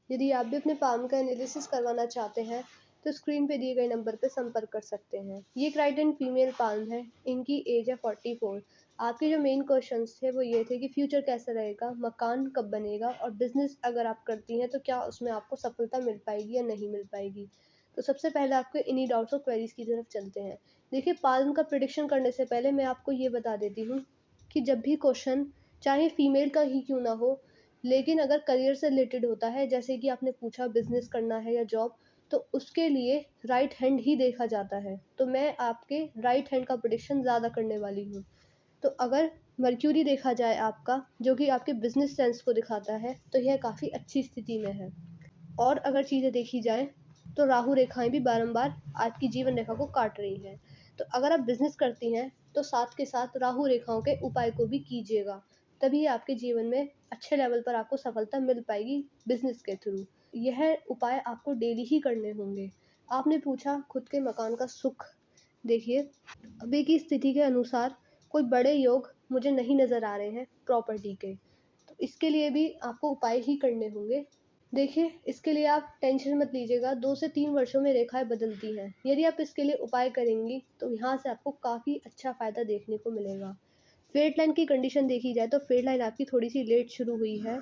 यदि आप भी अपने पाम का एनालिसिस करवाना चाहते हैं, तो स्क्रीन पे दिए गए नंबर पर संपर्क कर सकते हैं। ये क्राइट एंड फीमेल पाम है, इनकी एज है 44। आपके जो मेन क्वेश्चंस थे वो ये थे कि फ्यूचर कैसा रहेगा, मकान कब बनेगा और बिजनेस अगर आप करती हैं तो क्या उसमें आपको सफलता मिल पाएगी या नहीं मिल पाएगी। तो सबसे पहले आपको इन्हीं डाउट्स और क्वेरीज की तरफ चलते हैं। देखिए, पाल्म का प्रिडिक्शन करने से पहले मैं आपको ये बता देती हूँ कि जब भी क्वेश्चन चाहे फीमेल का ही क्यों ना हो, लेकिन अगर करियर से रिलेटेड होता है, जैसे कि आपने पूछा बिजनेस करना है या जॉब, तो उसके लिए राइट हैंड ही देखा जाता है। तो मैं आपके राइट हैंड का प्रिडिक्शन ज़्यादा करने वाली हूँ। तो अगर मर्क्यूरी देखा जाए आपका, जो कि आपके बिजनेस सेंस को दिखाता है, तो यह काफ़ी अच्छी स्थिति में है। और अगर चीज़ें देखी जाए तो राहु रेखाएं भी बारंबार आपकी जीवन रेखा को काट रही हैं। तो अगर आप बिजनेस करती हैं तो साथ के साथ राहु रेखाओं के उपाय को भी कीजिएगा, तभी आपके जीवन में अच्छे लेवल पर आपको सफलता मिल पाएगी बिजनेस के थ्रू। यह उपाय आपको डेली ही करने होंगे। आपने पूछा खुद के मकान का सुख। देखिए, अभी की स्थिति के अनुसार कोई बड़े योग मुझे नहीं नज़र आ रहे हैं प्रॉपर्टी के, तो इसके लिए भी आपको उपाय ही करने होंगे। देखिए, इसके लिए आप टेंशन मत लीजिएगा, 2 से 3 वर्षों में रेखाएँ बदलती हैं। यदि आप इसके लिए उपाय करेंगी, तो यहाँ से आपको काफ़ी अच्छा फ़ायदा देखने को मिलेगा। फेट लाइन की कंडीशन देखी जाए तो फेट लाइन आपकी थोड़ी-सी लेट शुरू हुई है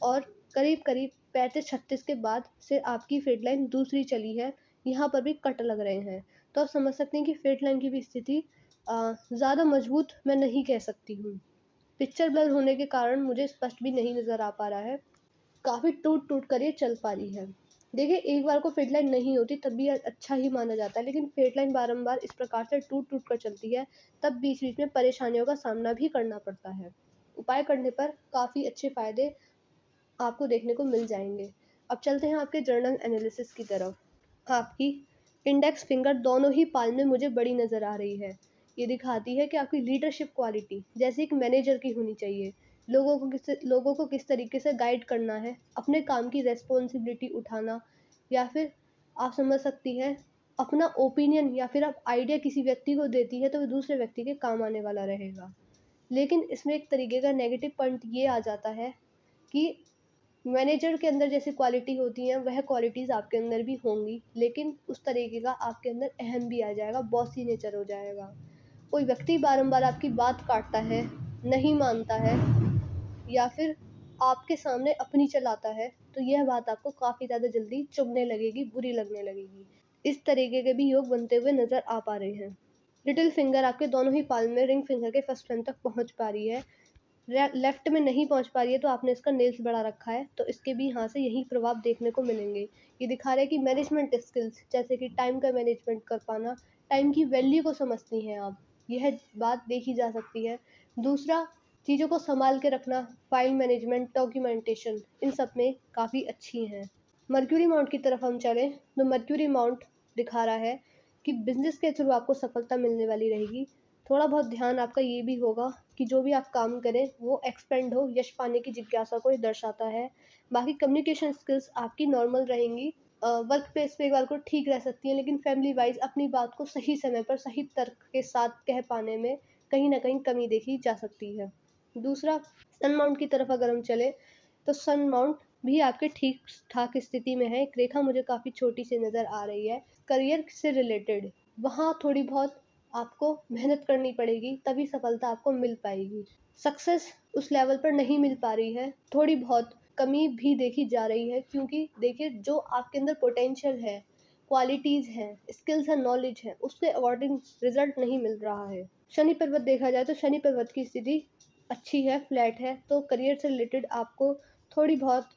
और करीब-करीब 35-36 के बाद से आपकी फेट लाइन दूसरी चली है। यहाँ पर भी कट लग रहे हैं। तो आप समझ सकते हैं कि फेट लाइन की भी स्थिति ज़्यादा मजबूत मैं नहीं कह सकती हूँ। पिक्चर ब्लर होने के कारण मुझे स्पष्ट भी नहीं नज़र आ पा रहा है। काफ़ी टूट-टूट कर ये चल पा रही है। देखिए, एक बार को फेट लाइन नहीं होती तब भी अच्छा ही माना जाता है, लेकिन फेट लाइन बारंबार इस प्रकार से टूट-टूट कर चलती है, तब बीच-बीच में परेशानियों का सामना भी करना पड़ता है। उपाय करने पर काफ़ी अच्छे फ़ायदे आपको देखने को मिल जाएँगे। अब चलते हैं आपके जर्नल एनालिसिस की तरफ। आपकी इंडेक्स फिंगर दोनों ही पाल्म में मुझे बड़ी नज़र आ रही है। ये दिखाती है कि आपकी लीडरशिप क्वालिटी जैसे एक मैनेजर की होनी चाहिए। लोगों को किस तरीके से गाइड करना है, अपने काम की रिस्पॉन्सिबिलिटी उठाना, या फिर आप समझ सकती हैं अपना ओपिनियन या फिर आप आइडिया किसी व्यक्ति को देती है तो वो दूसरे व्यक्ति के काम आने वाला रहेगा। लेकिन इसमें एक तरीके का नेगेटिव पॉइंट ये आ जाता है कि मैनेजर के अंदर जैसी क्वालिटी होती हैं वह क्वालिटीज़ आपके अंदर भी होंगी, लेकिन उस तरीके का आपके अंदर अहम भी आ जाएगा, बॉसी नेचर हो जाएगा। कोई व्यक्ति बारंबार आपकी बात काटता है, नहीं मानता है, या फिर आपके सामने अपनी चलाता है, तो यह बात आपको काफ़ी ज़्यादा जल्दी चुभने लगेगी, बुरी लगने लगेगी। इस तरीके के भी योग बनते हुए नज़र आ पा रहे हैं। लिटिल फिंगर आपके दोनों ही पाल्म में रिंग फिंगर के फर्स्ट फ्रेंड तक पहुँच पा रही है। लेफ्ट में नहीं पहुँच पा रही है तो आपने इसका नेल्स बढ़ा रखा है, तो इसके भी यहाँ से यही प्रभाव देखने को मिलेंगे। ये दिखा रहा है कि मैनेजमेंट स्किल्स जैसे कि टाइम का मैनेजमेंट कर पाना, टाइम की वैल्यू को समझती हैं आप, यह बात देखी जा सकती है। दूसरा, चीज़ों को सँभाल के रखना, फाइल मैनेजमेंट, डॉक्यूमेंटेशन, इन सब में काफ़ी अच्छी हैं। मर्क्यूरी माउंट की तरफ हम चलें तो मर्क्यूरी माउंट दिखा रहा है कि बिज़नेस के थ्रू आपको सफलता मिलने वाली रहेगी। थोड़ा बहुत ध्यान आपका ये भी होगा कि जो भी आप काम करें वो एक्सपेंड हो, यश पाने की जिज्ञासा को ये दर्शाता है। बाकी कम्युनिकेशन स्किल्स आपकी नॉर्मल रहेंगी। वर्क प्लेस पे एक बार को ठीक रह सकती हैं, लेकिन फैमिली वाइज़ अपनी बात को सही समय पर सही तर्क के साथ कह पाने में कहीं न कहीं कमी देखी जा सकती है। दूसरा, सन माउंट की तरफ अगर हम चलें, तो सन माउंट भी आपके ठीक-ठाक स्थिति में है। एक रेखा मुझे काफ़ी छोटी-सी नज़र आ रही है। करियर से रिलेटेड, वहाँ थोड़ी बहुत आपको मेहनत करनी पड़ेगी, तभी सफलता आपको मिल पाएगी। सक्सेस उस लेवल पर नहीं मिल पा रही है, थोड़ी बहुत कमी भी देखी जा रही है, क्योंकि देखिए जो आपके अंदर पोटेंशियल है, क्वालिटीज़ हैं, स्किल्स हैं, नॉलेज है, उसके अकॉर्डिंग रिज़ल्ट नहीं मिल रहा है। शनि पर्वत देखा जाए तो शनि पर्वत की स्थिति अच्छी है, फ्लैट है, तो करियर से रिलेटेड आपको थोड़ी बहुत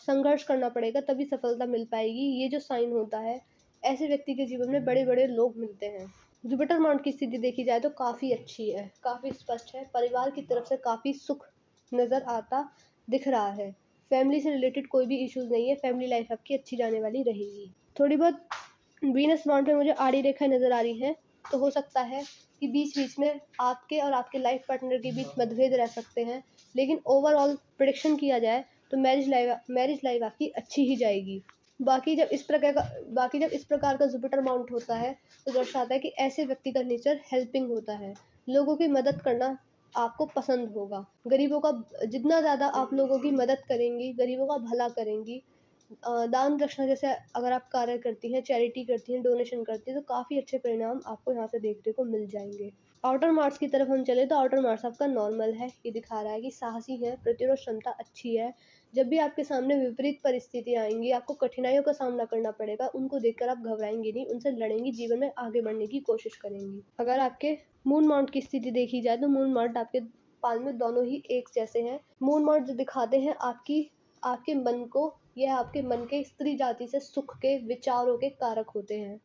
संघर्ष करना पड़ेगा, तभी सफलता मिल पाएगी। ये जो साइन होता है, ऐसे व्यक्ति के जीवन में बड़े-बड़े लोग मिलते हैं। जुपिटर माउंट की स्थिति देखी जाए तो काफ़ी अच्छी है, काफ़ी स्पष्ट है, परिवार की तरफ से काफ़ी सुख नज़र आता दिख रहा है। फैमिली से रिलेटेड कोई भी इश्यूज़ नहीं है, फैमिली लाइफ आपकी अच्छी जाने वाली रहेगी। थोड़ी बहुत वीनस माउंट में मुझे आड़ी रेखाएँ नज़र आ रही हैं, तो हो सकता है कि बीच-बीच में आपके और आपके लाइफ पार्टनर के बीच मतभेद रह सकते हैं, लेकिन ओवरऑल प्रेडिक्शन किया जाए तो मैरिज लाइफ आपकी अच्छी ही जाएगी। बाकी जब इस प्रकार का जुपिटर माउंट होता है, तो दर्शाता है कि ऐसे व्यक्ति का नेचर हेल्पिंग होता है, लोगों की मदद करना आपको पसंद होगा। गरीबों का जितना ज़्यादा आप लोगों की मदद करेंगी, गरीबों का भला करेंगी, दान दक्षिणा जैसे अगर आप कार्य करती हैं, चैरिटी करती हैं, डोनेशन करती हैं, तो काफ़ी अच्छे परिणाम आपको यहाँ से देखने को मिल जाएँगे। आउटर मार्क्स की तरफ हम चले तो आउटर मार्क्स आपका नॉर्मल है। ये दिखा रहा है कि साहसी है, प्रतिरोध क्षमता अच्छी है। जब भी आपके सामने विपरीत परिस्थितियाँ आएँगी, आपको कठिनाइयों का सामना करना पड़ेगा, उनको देखकर आप घबराएँगी नहीं, उनसे लड़ेंगी, जीवन में आगे बढ़ने की कोशिश करेंगी। अगर आपके मून माउंट की स्थिति देखी जाए तो मून माउंट आपके पाल में दोनों ही एक जैसे हैं। मून माउंट जो दिखाते हैं आपके मन को, यह आपके मन के स्त्री जाति से सुख के, विचारों के कारक होते हैं।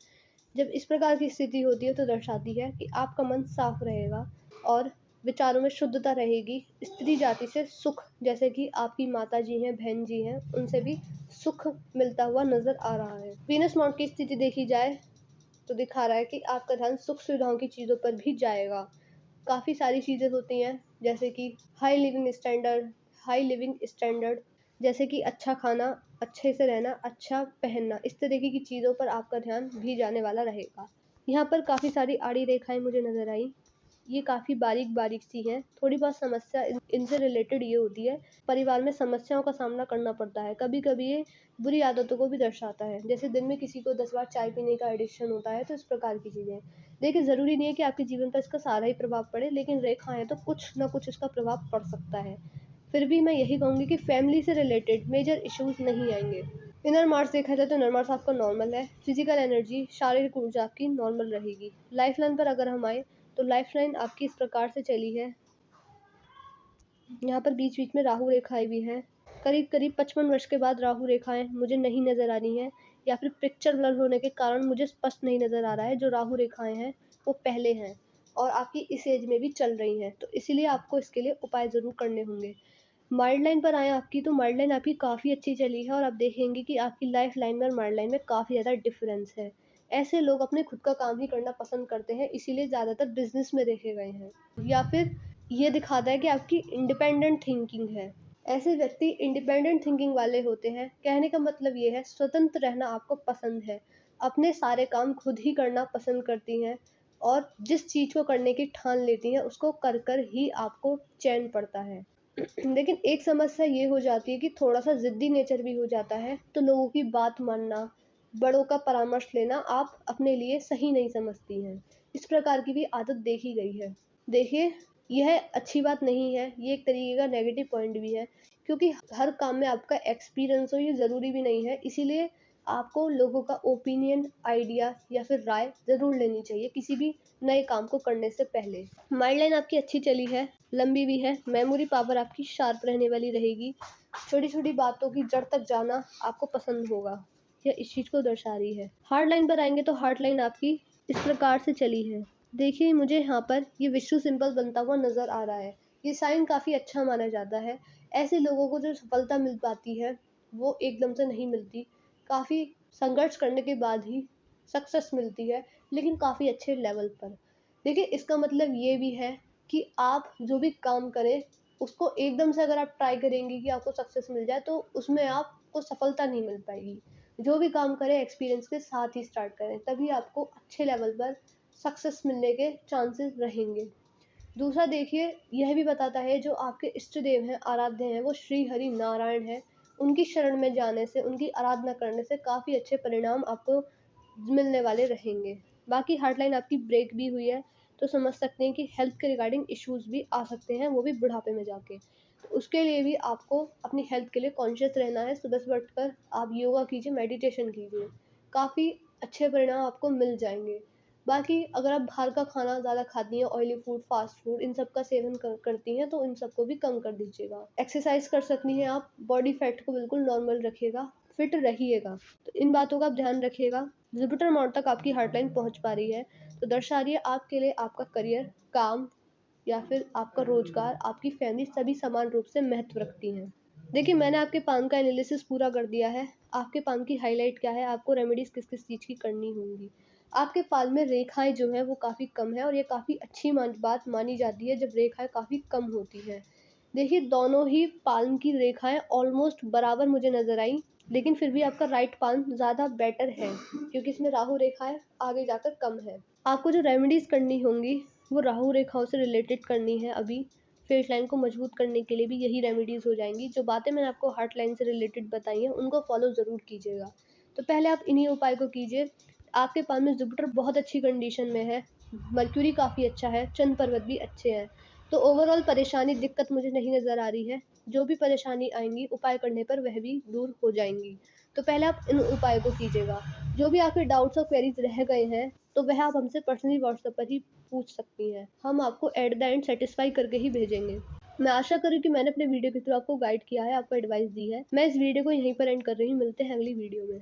जब इस प्रकार की स्थिति होती है तो दर्शाती है कि आपका मन साफ रहेगा और विचारों में शुद्धता रहेगी। स्त्री जाति से सुख, जैसे कि आपकी माता जी हैं, बहन जी हैं, उनसे भी सुख मिलता हुआ नजर आ रहा है। वीनस माउंट की स्थिति देखी जाए तो दिखा रहा है कि आपका ध्यान सुख सुविधाओं की चीज़ों पर भी जाएगा। काफ़ी सारी चीज़ें होती हैं जैसे कि हाई लिविंग स्टैंडर्ड, जैसे कि अच्छा खाना, अच्छे से रहना, अच्छा पहनना, इस तरीके की चीज़ों पर आपका ध्यान भी जाने वाला रहेगा। यहाँ पर काफ़ी सारी आड़ी रेखाएँ मुझे नज़र आईं। ये काफ़ी बारीक-बारीक सी हैं। थोड़ी बहुत समस्या इनसे रिलेटेड ये होती है, परिवार में समस्याओं का सामना करना पड़ता है। कभी-कभी ये बुरी आदतों को भी दर्शाता है। जैसे दिन में किसी को 10 बार चाय पीने का एडिक्शन होता है, तो इस प्रकार की चीज़ें। देखिए, ज़रूरी नहीं है कि आपके जीवन पर इसका सारा ही प्रभाव पड़े, लेकिन रेखा है तो कुछ न कुछ इसका प्रभाव पड़ सकता है। फिर भी मैं यही कहूँगी कि फैमिली से रिलेटेड मेजर इश्यूज़ नहीं आएँगे। इनर मार्क्स देखा जाए तो इनर मार्क्स आपका नॉर्मल है। फिजिकल एनर्जी, शारीरिक ऊर्जा आपकी नॉर्मल रहेगी। लाइफ लाइन पर अगर हम आए तो लाइफ लाइन आपकी इस प्रकार से चली है। यहाँ पर बीच बीच में राहु रेखाएं भी हैं। करीब करीब 55 वर्ष के बाद राहु रेखाएं मुझे नहीं नज़र आ रही हैं, या फिर पिक्चर ब्लर होने के कारण मुझे स्पष्ट नहीं नज़र आ रहा है। जो राहु रेखाएं हैं वो पहले हैं और आपकी इस एज में भी चल रही हैं, तो इसीलिए आपको इसके लिए उपाय ज़रूर करने होंगे। माइल्ड लाइन पर आएँ आपकी, तो माइल्ड लाइन आपकी काफ़ी अच्छी चली है और आप देखेंगे कि आपकी लाइफ लाइन में और माइल्ड लाइन में काफ़ी ज़्यादा डिफरेंस है। ऐसे लोग अपने खुद का काम ही करना पसंद करते हैं, इसीलिए ज़्यादातर बिजनेस में देखे गए हैं। या फिर ये दिखाता है कि आपकी इंडिपेंडेंट थिंकिंग है। ऐसे व्यक्ति इंडिपेंडेंट थिंकिंग वाले होते हैं। कहने का मतलब ये है, स्वतंत्र रहना आपको पसंद है, अपने सारे काम खुद ही करना पसंद करती हैं और जिस चीज़ को करने की ठान लेती हैं उसको कर कर ही आपको चैन पड़ता है। लेकिन एक समस्या ये हो जाती है कि थोड़ा-सा ज़िद्दी नेचर भी हो जाता है, तो लोगों की बात मानना, बड़ों का परामर्श लेना आप अपने लिए सही नहीं समझती हैं। इस प्रकार की भी आदत देखी गई है। देखिए, यह अच्छी बात नहीं है, ये एक तरीके का नेगेटिव पॉइंट भी है, क्योंकि हर काम में आपका एक्सपीरियंस हो ये ज़रूरी भी नहीं है। इसीलिए आपको लोगों का ओपिनियन, आइडिया या फिर राय ज़रूर लेनी चाहिए किसी भी नए काम को करने से पहले। माइंड लाइन आपकी अच्छी चली है, लंबी भी है। मेमोरी पावर आपकी शार्प रहने वाली रहेगी। छोटी-छोटी बातों की जड़ तक जाना आपको पसंद होगा। यह इस चीज़ को दर्शा रही है। हार्ड लाइन पर आएँगे तो हार्ड लाइन आपकी इस प्रकार से चली है। देखिए, मुझे यहाँ पर ये विष्णु सिंबल बनता हुआ नज़र आ रहा है। ये साइन काफ़ी अच्छा माना जाता है। ऐसे लोगों को जो सफलता मिल पाती है, वो एकदम से नहीं मिलती। काफ़ी संघर्ष करने के बाद ही सक्सेस मिलती है, लेकिन काफ़ी अच्छे लेवल पर। देखिए, इसका मतलब ये भी है कि आप जो भी काम करें, उसको एकदम से अगर आप ट्राई करेंगी कि आपको सक्सेस मिल जाए, तो उसमें आपको सफलता नहीं मिल पाएगी। जो भी काम करें एक्सपीरियंस के साथ ही स्टार्ट करें, तभी आपको अच्छे लेवल पर सक्सेस मिलने के चांसेस रहेंगे। दूसरा देखिए, यह भी बताता है जो आपके इष्ट देव हैं, आराध्य हैं, वो श्री हरि नारायण हैं। उनकी शरण में जाने से, उनकी आराधना करने से काफ़ी अच्छे परिणाम आपको मिलने वाले रहेंगे। बाकी हार्ट लाइन आपकी ब्रेक भी हुई है, तो समझ सकते हैं कि हेल्थ के रिगार्डिंग इश्यूज़ भी आ सकते हैं, वो भी बुढ़ापे में जाके। तो उसके लिए भी आपको अपनी हेल्थ के लिए कॉन्शियस रहना है। सुबह-सुबह उठकर आप योगा कीजिए, मेडिटेशन कीजिए। काफ़ी अच्छे परिणाम आपको मिल जाएँगे। बाकी अगर आप बाहर का खाना ज़्यादा खाती हैं, ऑयली फूड, फास्ट फूड, इन सब का सेवन करती हैं, तो इन सबको भी कम कर दीजिएगा। एक्सरसाइज कर सकती हैं आप, बॉडी फैट को बिल्कुल नॉर्मल रखिएगा, फिट रहिएगा। तो इन बातों का आप ध्यान रखिएगा। जुपिटर माउंट तक आपकी हार्ट लाइन पहुँच पा रही है, तो दर्शा रही है आपके लिए आपका करियर, काम या फिर आपका रोज़गार, आपकी फैमिली सभी समान रूप से महत्व रखती हैं। देखिए, मैंने आपके पाम का एनालिसिस पूरा कर दिया है। आपके पाम की हाइलाइट क्या है, आपको रेमेडीज़ किस-किस चीज़ की करनी होंगी। आपके पाल में रेखाएँ जो हैं वो काफ़ी कम है और ये काफ़ी अच्छी बात मानी जाती है जब रेखाएँ काफ़ी कम होती हैं। देखिए, दोनों ही पाल्म की रेखाएँ ऑलमोस्ट बराबर मुझे नज़र आईं, लेकिन फिर भी आपका राइट पाल्म ज़्यादा बेटर है, क्योंकि इसमें राहु रेखाएँ आगे जाकर कम है। आपको जो रेमेडीज़ करनी होंगी, वो राहु रेखाओं से रिलेटेड करनी है अभी। फेस लाइन को मजबूत करने के लिए भी यही रेमेडीज़ हो जाएँगी। जो बातें मैंने आपको हार्ट लाइन से रिलेटेड बताई हैं, उनको फॉलो ज़रूर कीजिएगा। तो पहले आप इन्हीं उपाय को कीजिए। आपके पास में जुपिटर बहुत अच्छी कंडीशन में है, मर्क्यूरी काफ़ी अच्छा है, चंद्र पर्वत भी अच्छे हैं। तो ओवरऑल परेशानी, दिक्कत मुझे नहीं नज़र आ रही है। जो भी परेशानी आएँगी, उपाय करने पर वह भी दूर हो जाएँगी। तो पहले आप इन उपाय को कीजिएगा। जो भी आपके डाउट्स और क्वेरीज़ रह गए हैं, तो वह आप हमसे पर्सनली व्हाट्सएप पर ही पूछ सकती हैं। हम आपको एट द एंड सैटिस्फाई करके ही भेजेंगे। मैं आशा करूँ कि मैंने अपने वीडियो के थ्रू आपको गाइड किया है, आपको एडवाइस दी है। मैं इस वीडियो को यहीं पर एंड कर रही हूँ। मिलते हैं अगली वीडियो में।